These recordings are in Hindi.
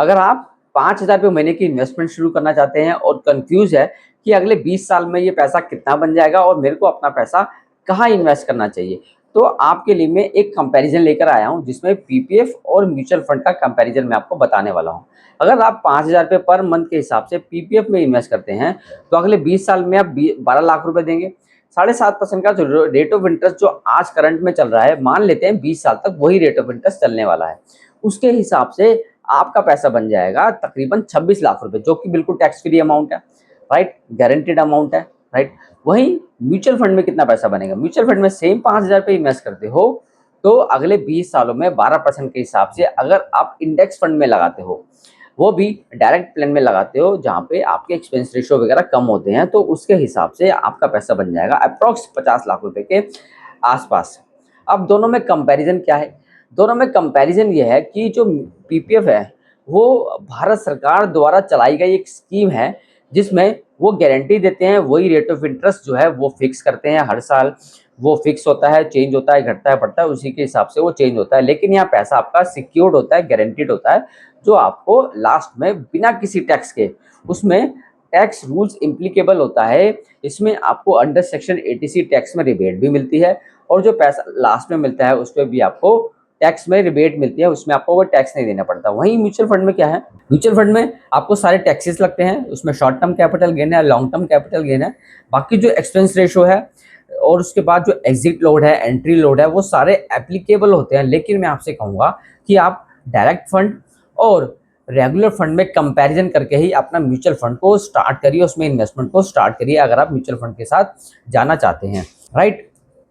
अगर आप 5,000 रुपये महीने की इन्वेस्टमेंट शुरू करना चाहते हैं और कंफ्यूज है कि अगले 20 साल में ये पैसा कितना बन जाएगा और मेरे को अपना पैसा कहाँ इन्वेस्ट करना चाहिए, तो आपके लिए मैं एक कंपैरिजन लेकर आया हूँ जिसमें पीपीएफ और म्यूचुअल फंड का कंपैरिजन मैं आपको बताने वाला हूँ। अगर आप 5,000 रुपये पर मंथ के हिसाब से पीपीएफ में इन्वेस्ट करते हैं तो अगले 20 साल में आप 12 लाख रुपए देंगे। 7.5% का जो रेट ऑफ इंटरेस्ट जो आज करंट में चल रहा है, मान लेते हैं 20 साल तक वही रेट ऑफ इंटरेस्ट चलने वाला है, उसके हिसाब से आपका पैसा बन जाएगा तकरीबन 26 लाख रुपए, जो कि बिल्कुल टैक्स फ्री अमाउंट है, राइट, गारंटीड अमाउंट है, राइट। वहीं म्यूचुअल फंड में कितना पैसा बनेगा? म्यूचुअल फंड में सेम 5,000 रुपये इन्वेस्ट करते हो तो अगले 20 सालों में 12% के हिसाब से अगर आप इंडेक्स फंड में लगाते हो, वो भी डायरेक्ट प्लान में लगाते हो जहाँ पे आपके एक्सपेंस रेशियो वगैरह कम होते हैं, तो उसके हिसाब से आपका पैसा बन जाएगा अप्रॉक्स 50 लाख रुपए के आसपास। अब दोनों में कंपैरिजन क्या है? दोनों में कंपैरिजन ये है कि जो पीपीएफ है वो भारत सरकार द्वारा चलाई गई एक स्कीम है जिसमें वो गारंटी देते हैं, वही रेट ऑफ इंटरेस्ट जो है वो फिक्स करते हैं हर साल। वो फिक्स होता है, चेंज होता है, घटता है, बढ़ता है, उसी के हिसाब से वो चेंज होता है। लेकिन यहाँ पैसा आपका सिक्योर्ड होता है, गारंटीड होता है, जो आपको लास्ट में बिना किसी टैक्स के, उसमें टैक्स रूल्स इम्प्लीकेबल होता है। इसमें आपको अंडर सेक्शन 80C टैक्स में रिबेट भी मिलती है और जो पैसा लास्ट में मिलता है उस पर भी आपको टैक्स में रिबेट मिलती है, उसमें आपको वो टैक्स नहीं देना पड़ता। वहीं म्यूचुअल फंड में क्या है? म्यूचुअल फंड में आपको सारे टैक्सेस लगते हैं, उसमें शॉर्ट टर्म कैपिटल गेन है, लॉन्ग टर्म कैपिटल गेन है, बाकी जो एक्सपेंस रेशो है और उसके बाद जो एग्जिट लोड है, एंट्री लोड है, वो सारे एप्लीकेबल होते हैं। लेकिन मैं आपसे कहूँगा कि आप डायरेक्ट फंड और रेगुलर फंड में कंपैरिजन करके ही अपना म्यूचुअल फंड को स्टार्ट करिए, उसमें इन्वेस्टमेंट को स्टार्ट करिए अगर आप म्यूचुअल फंड के साथ जाना चाहते हैं, राइट।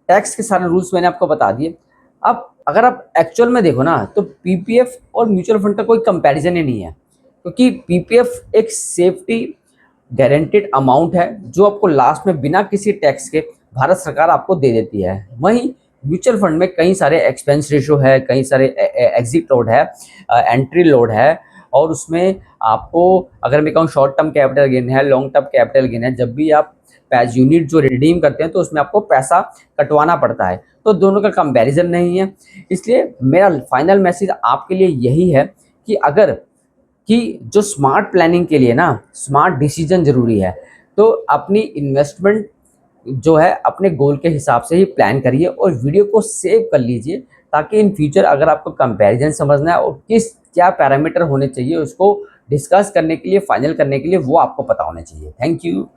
टैक्स के सारे रूल्स मैंने आपको बता दिए। अब अगर आप एक्चुअल में देखो ना तो पीपीएफ और म्यूचुअल फंड का कोई कंपैरिजन ही नहीं है, क्योंकि पीपीएफ एक सेफ्टी गारंटेड अमाउंट है जो आपको लास्ट में बिना किसी टैक्स के भारत सरकार आपको दे देती है। वहीं म्यूचुअल फंड में कई सारे एक्सपेंस रेशो है, कई सारे एग्जिट लोड है, एंट्री लोड है, और उसमें आपको अगर मैं कहूँ शॉर्ट टर्म कैपिटल गेन है, लॉन्ग टर्म कैपिटल गेन है। जब भी आप पैस यूनिट जो रिडीम करते हैं तो उसमें आपको पैसा कटवाना पड़ता है, तो दोनों का कंपैरिजन नहीं है। इसलिए मेरा फाइनल मैसेज आपके लिए यही है कि अगर कि जो स्मार्ट प्लानिंग के लिए ना स्मार्ट डिसीजन ज़रूरी है, तो अपनी इन्वेस्टमेंट जो है अपने गोल के हिसाब से ही प्लान करिए और वीडियो को सेव कर लीजिए, ताकि इन फ्यूचर अगर आपको कंपैरिजन समझना है और किस क्या पैरामीटर होने चाहिए उसको डिस्कस करने के लिए, फाइनल करने के लिए, वो आपको पता होना चाहिए। Thank you.